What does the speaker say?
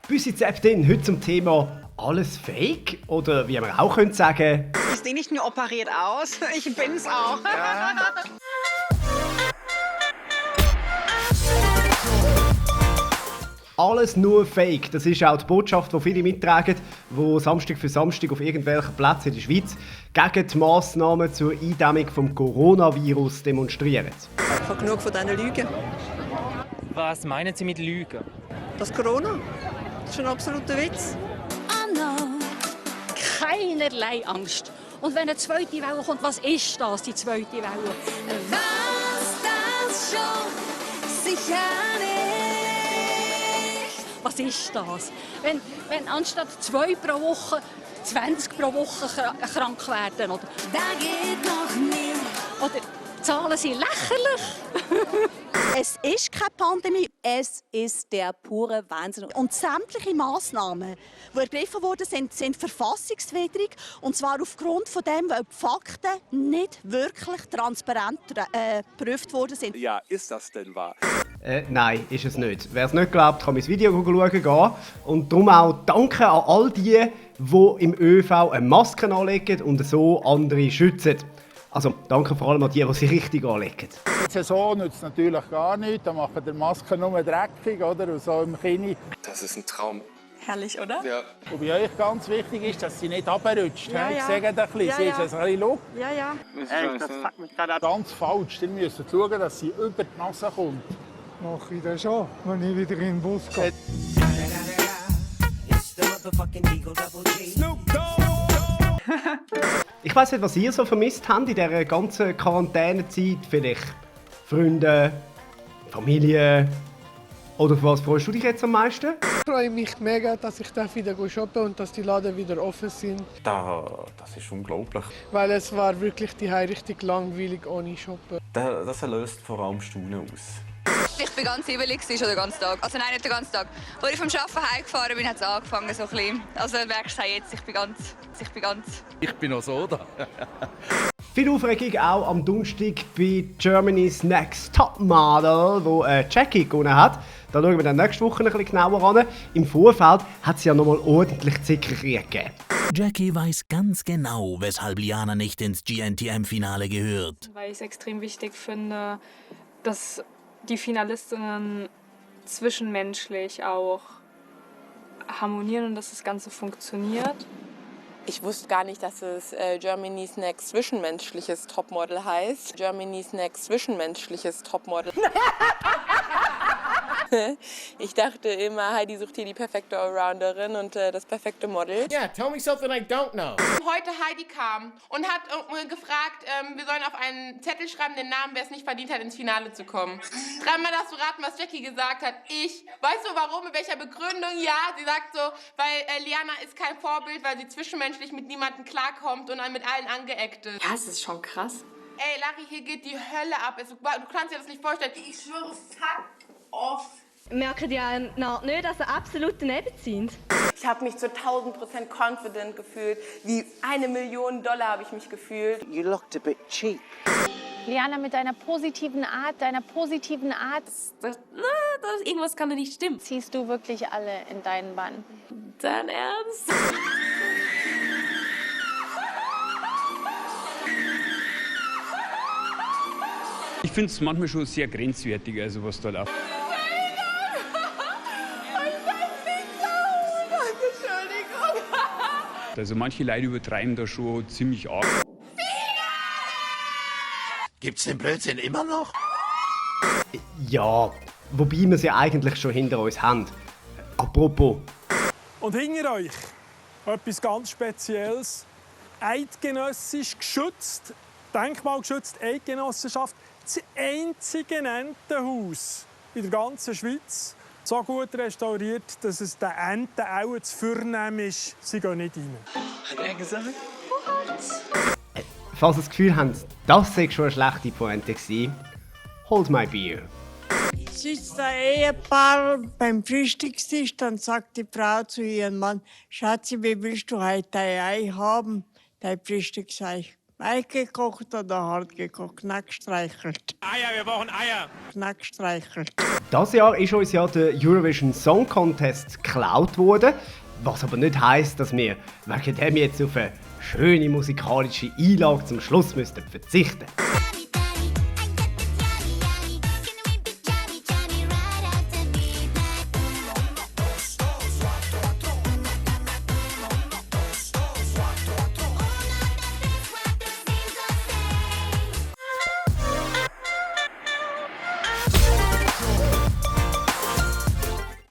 Büsi Zeptin, heute zum Thema «Alles Fake?» oder wie man auch könnte sagen... Ich sehe nicht nur operiert aus, ich bin's auch. Ja. Alles nur Fake. Das ist auch die Botschaft, die viele mittragen, die Samstag für Samstag auf irgendwelchen Plätzen in der Schweiz gegen die Massnahmen zur Eindämmung vom Coronavirus demonstrieren. Ich habe genug von diesen Lügen. Was meinen Sie mit Lügen? Das Corona, das ist ein absoluter Witz. Keinerlei Angst. Und wenn eine zweite Welle kommt, was ist das, die zweite Welle? Was das schon sicher nicht. Was ist das? Wenn anstatt 2 pro Woche 20 pro Woche krank werden, oder? Da geht noch mehr. Oder die Zahlen sind lächerlich. Es ist keine Pandemie, es ist der pure Wahnsinn. Und sämtliche Massnahmen, die ergriffen worden sind verfassungswidrig. Und zwar aufgrund von dem, weil die Fakten nicht wirklich transparent geprüft worden sind. Ja, ist das denn wahr? Nein, ist es nicht. Wer es nicht glaubt, kann mein Video schauen gehen. Und darum auch danke an all die im ÖV eine Maske anlegen und so andere schützen. Also danke vor allem an die sie richtig anlegen. So nützt es natürlich gar nichts. Da machen die Masken nur dreckig, oder? Und so im Kinn. Das ist ein Traum. Herrlich, oder? Ja. Und bei euch ganz wichtig ist, dass sie nicht runterrutscht. Ja, Ich ja. sehe ein bisschen, Ja, sie ja. ist ein bisschen Luft. Ja, ja. Das fängt mich gerade ganz falsch. Ihr müsst schauen, dass sie über die Nase kommt. Mache ich das schon, wenn ich wieder in den Bus gehe. Ich weiss nicht, was ihr so vermisst habt in dieser ganzen Quarantänezeit. Vielleicht Freunde, Familie. Oder auf was freust du dich jetzt am meisten? Ich freue mich mega, dass ich wieder shoppen darf und dass die Läden wieder offen sind. Das ist unglaublich. Weil es war wirklich richtig langweilig ohne Shoppen. Das löst vor allem Staunen aus. Ich war ganz hibbelig schon den ganzen Tag. Also nein, nicht den ganzen Tag. Als ich vom Arbeiten heimgefahren bin, hat es angefangen so ein bisschen. Also merkst du jetzt, ich bin ganz... Ich bin noch so da. Viel Aufregung auch am Donnerstag bei Germany's Next Topmodel, wo Jackie gewonnen hat. Da schauen wir dann nächste Woche ein bisschen genauer an. Im Vorfeld hat es ja noch mal ordentlich Zickerkrieg gegeben. Jackie weiß ganz genau, weshalb Liana nicht ins GNTM-Finale gehört. Weil ich es extrem wichtig finde, dass die Finalistinnen zwischenmenschlich auch harmonieren und dass das Ganze funktioniert. Ich wusste gar nicht, dass es Germany's Next Zwischenmenschliches Topmodel heißt. Germany's Next Zwischenmenschliches Topmodel. Ich dachte immer, Heidi sucht hier die perfekte Allrounderin und das perfekte Model. Yeah, tell me something I don't know. Heute Heidi kam und hat gefragt, wir sollen auf einen Zettel schreiben, den Namen, wer es nicht verdient hat, ins Finale zu kommen. 3-mal darfst du raten, was Jackie gesagt hat. Ich. Weißt du warum? Mit welcher Begründung? Ja, sie sagt so, weil Liana ist kein Vorbild, weil sie zwischenmenschlich mit niemandem klarkommt und mit allen angeeckt ist. Ja, es ist schon krass. Ey, Larry, hier geht die Hölle ab. Du kannst dir das nicht vorstellen. Ich schwöre, fuck off. Merken die ja nicht, dass sie absolut daneben sind? Ich habe mich zu 1000% confident gefühlt. Wie $1 Million habe ich mich gefühlt. You looked a bit cheap. Liana, mit deiner positiven Art, irgendwas kann da nicht stimmen. Ziehst du wirklich alle in deinen Bann? Dein Ernst? Ich finde es manchmal schon sehr grenzwertig, also was da läuft. Also manche Leute übertreiben da schon ziemlich arg. Gibt's den Blödsinn immer noch? Ja, wobei wir es ja eigentlich schon hinter uns haben. Apropos. Und hinter euch etwas ganz Spezielles. Eidgenössisch geschützt, denkmalgeschützt Eidgenossenschaft. Das einzige Entenhaus in der ganzen Schweiz. So gut restauriert, dass es den Enten auch zu vornehm ist, sie gehen nicht rein. Hat er gesagt? Falls ihr das Gefühl habt, das sei schon eine schlechte Pointe gewesen, hold my beer. Sitzt ein Ehepaar beim Frühstückstisch, dann sagt die Frau zu ihrem Mann: Schatzi, wie willst du heute dein Ei haben, dein Frühstücksei? Weich gekocht oder hart gekocht? Knack streichelt. Eier, wir brauchen Eier. Knack streichelt. Dieses Jahr ist uns ja der Eurovision Song Contest geklaut worden, was aber nicht heisst, dass wir wegen dem jetzt auf eine schöne musikalische Einlage zum Schluss verzichten müssen.